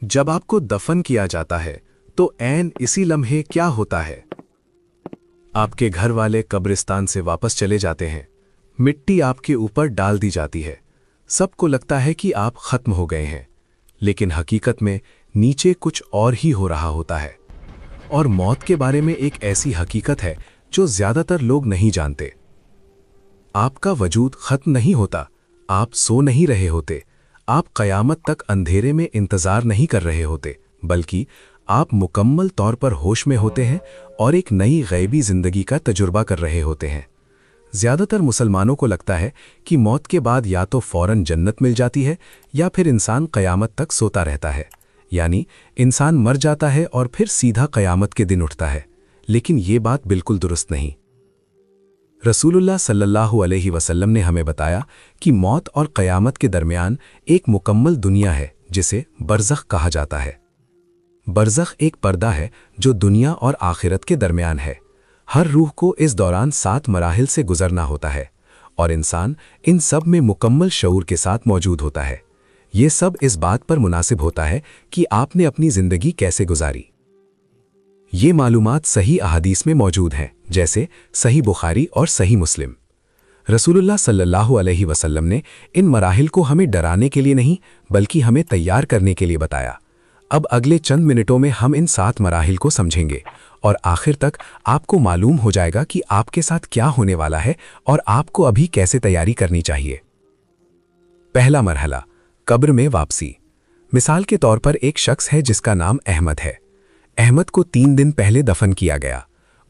जब आपको दफन किया जाता है तो ऐन इसी लम्हे क्या होता है? आपके घर वाले कब्रिस्तान से वापस चले जाते हैं, मिट्टी आपके ऊपर डाल दी जाती है, सबको लगता है कि आप खत्म हो गए हैं, लेकिन हकीकत में नीचे कुछ और ही हो रहा होता है। और मौत के बारे में एक ऐसी हकीकत है जो ज्यादातर लोग नहीं जानते। आपका वजूद खत्म नहीं होता, आप सो नहीं रहे होते, आप क़यामत तक अंधेरे में इंतजार नहीं कर रहे होते, बल्कि आप मुकम्मल तौर पर होश में होते हैं और एक नई गैबी जिंदगी का तजुर्बा कर रहे होते हैं। ज्यादातर मुसलमानों को लगता है कि मौत के बाद या तो फौरन जन्नत मिल जाती है या फिर इंसान क़यामत तक सोता रहता है, यानी इंसान मर जाता है और फिर सीधा क़यामत के दिन उठता है। लेकिन ये बात बिल्कुल दुरुस्त नहीं। रसूलुल्लाह सल्लल्लाहु अलैहि वसल्लम ने हमें बताया कि मौत और क़यामत के दरमियान एक मुकम्मल दुनिया है जिसे बरज़ख कहा जाता है। बरज़ख एक पर्दा है जो दुनिया और आखिरत के दरमियान है। हर रूह को इस दौरान 7 मराहिल से गुजरना होता है और इंसान इन सब में मुकम्मल शऊर के साथ मौजूद होता है। ये सब इस बात पर मुनासिब होता है कि आपने अपनी ज़िंदगी कैसे गुजारी। ये मालूमात सही अहादीस में मौजूद हैं, जैसे सही बुखारी और सही मुस्लिम। रसूलुल्लाह सल्लल्लाहु अलैहि वसल्लम ने इन मराहिल को हमें डराने के लिए नहीं बल्कि हमें तैयार करने के लिए बताया। अब अगले चंद मिनटों में हम इन 7 मराहिल को समझेंगे और आखिर तक आपको मालूम हो जाएगा कि आपके साथ क्या होने वाला है और आपको अभी कैसे तैयारी करनी चाहिए। पहला मरहला, कब्र में वापसी। मिसाल के तौर पर एक शख्स है जिसका नाम अहमद है। अहमद को 3 दिन पहले दफन किया गया।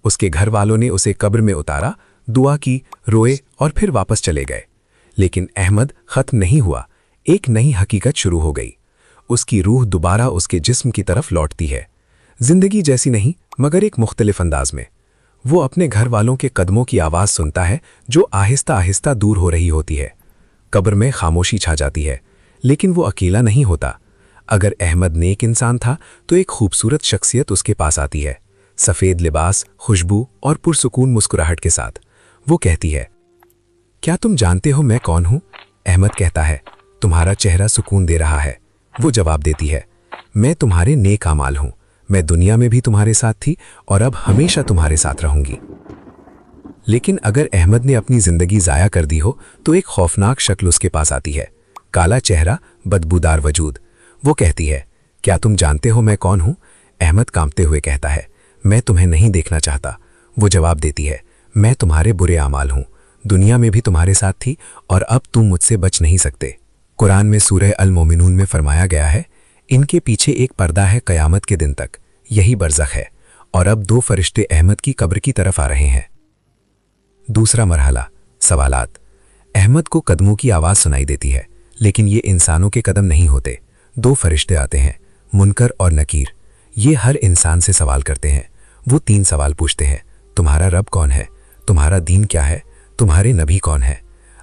उसके घर वालों ने उसे कब्र में उतारा, दुआ की, रोए और फिर वापस चले गए। लेकिन अहमद खत्म नहीं हुआ, एक नई हकीकत शुरू हो गई। उसकी रूह दोबारा उसके जिस्म की तरफ लौटती है, जिंदगी जैसी नहीं मगर एक मुख्तलिफ अंदाज में। वो अपने घर वालों के कदमों की आवाज़ सुनता है जो आहिस्ता आहिस्ता दूर हो रही होती है। कब्र में खामोशी छा जाती है, लेकिन वो अकेला नहीं होता। अगर अहमद नेक इंसान था तो एक खूबसूरत शख्सियत उसके पास आती है, सफ़ेद लिबास, खुशबू और पुरसुकून मुस्कुराहट के साथ। वो कहती है, क्या तुम जानते हो मैं कौन हूँ? अहमद कहता है, तुम्हारा चेहरा सुकून दे रहा है। वो जवाब देती है, मैं तुम्हारे नेक आमाल हूँ, मैं दुनिया में भी तुम्हारे साथ थी और अब हमेशा तुम्हारे साथ रहूंगी। लेकिन अगर अहमद ने अपनी जिंदगी ज़ाया कर दी हो तो एक खौफनाक शक्ल उसके पास आती है, काला चेहरा, बदबूदार वजूद। वो कहती है, क्या तुम जानते हो मैं कौन हूँ? अहमद कांपते हुए कहता है, मैं तुम्हें नहीं देखना चाहता। वो जवाब देती है, मैं तुम्हारे बुरे आमाल हूँ, दुनिया में भी तुम्हारे साथ थी और अब तुम मुझसे बच नहीं सकते। कुरान में सूरह अल मोमिनून में फरमाया गया है, इनके पीछे एक पर्दा है क़यामत के दिन तक, यही बरज़ख है। और अब 2 फरिश्ते अहमद की कब्र की तरफ आ रहे हैं। दूसरा मरहला, सवालात। अहमद को कदमों की आवाज़ सुनाई देती है, लेकिन ये इंसानों के कदम नहीं होते। 2 फरिश्ते आते हैं, मुनकर और नकीर। ये हर इंसान से सवाल करते हैं। वो 3 सवाल पूछते हैं, तुम्हारा रब कौन है? तुम्हारा दीन क्या है? तुम्हारे नबी कौन है?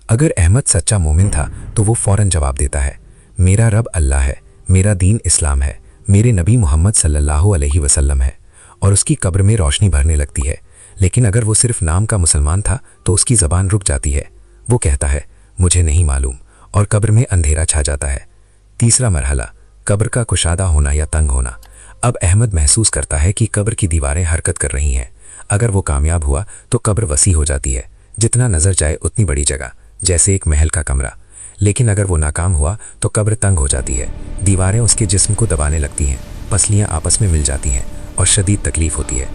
अगर अहमद सच्चा मोमिन था तो वो फौरन जवाब देता है, मेरा रब अल्लाह है, मेरा दीन इस्लाम है, मेरे नबी मोहम्मद सल्लल्लाहु अलैहि वसल्लम है। और उसकी कब्र में रोशनी भरने लगती है। लेकिन अगर वो सिर्फ नाम का मुसलमान था तो उसकी ज़बान रुक जाती है। वो कहता है, मुझे नहीं मालूम, और कब्र में अंधेरा छा जाता है। तीसरा मरहला, कब्र का कुशादा होना या तंग होना। अब अहमद महसूस करता है कि कब्र की दीवारें हरकत कर रही हैं। अगर वो कामयाब हुआ तो कब्र वसी हो जाती है, जितना नज़र जाए उतनी बड़ी जगह, जैसे एक महल का कमरा। लेकिन अगर वो नाकाम हुआ तो कब्र तंग हो जाती है, दीवारें उसके जिस्म को दबाने लगती हैं, पसलियाँ आपस में मिल जाती हैं और शदीद तकलीफ होती है।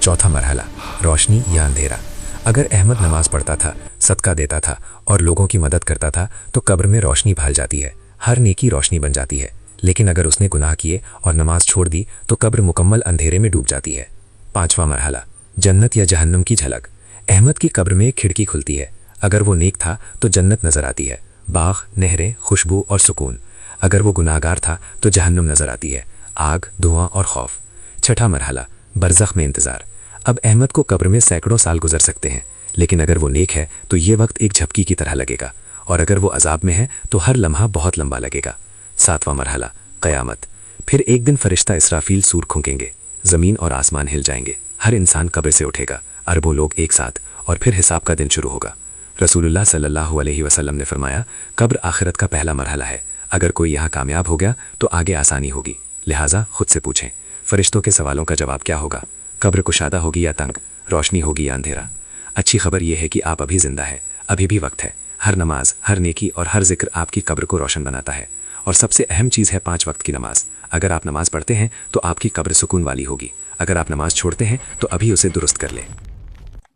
चौथा मरहला, रोशनी या अंधेरा। अगर अहमद नमाज पढ़ता था, सदका देता था और लोगों की मदद करता था तो कब्र में रोशनी भाल जाती है, हर नेकी रोशनी बन जाती है। लेकिन अगर उसने गुनाह किए और नमाज छोड़ दी तो कब्र मुकम्मल अंधेरे में डूब जाती है। पांचवा मरहला, जन्नत या जहन्नुम की झलक। अहमद की कब्र में एक खिड़की खुलती है। अगर वो नेक था तो जन्नत नजर आती है, बाग, नहरें, खुशबू और सुकून। अगर वो गुनाहगार था तो जहन्नुम नजर आती है, आग, धुआं और खौफ। छठा मरहला, बरज़ख में इंतज़ार। अब अहमद को कब्र में सैकड़ों साल गुजर सकते हैं, लेकिन अगर वो नेक है तो ये वक्त एक झपकी की तरह लगेगा, और अगर वो अजाब में है तो हर लम्हा बहुत लंबा लगेगा। सातवां मरहला, क़यामत। फिर एक दिन फरिश्ता इसराफील सूर खूंकेंगे, ज़मीन और आसमान हिल जाएंगे, हर इंसान कब्र से उठेगा, अरबों लोग एक साथ, और फिर हिसाब का दिन शुरू होगा। रसूलुल्लाह सल्लल्लाहु अलैहि वसल्लम ने फरमाया, कब्र आखिरत का पहला मरहला है। अगर कोई यहाँ कामयाब हो गया तो आगे आसानी होगी, लिहाजा खुद से पूछें, फरिश्तों के सवालों का जवाब क्या होगा? कब्र कुशादा होगी या तंग, रोशनी होगी या अंधेरा? अच्छी खबर यह है कि आप अभी जिंदा है, अभी भी वक्त है। हर नमाज, हर नेकी और हर जिक्र आपकी कब्र को रोशन बनाता है। और सबसे अहम चीज़ है 5 वक्त की नमाज। अगर आप नमाज पढ़ते हैं तो आपकी कब्र सुकून वाली होगी। अगर आप नमाज छोड़ते हैं तो अभी उसे दुरुस्त कर लें।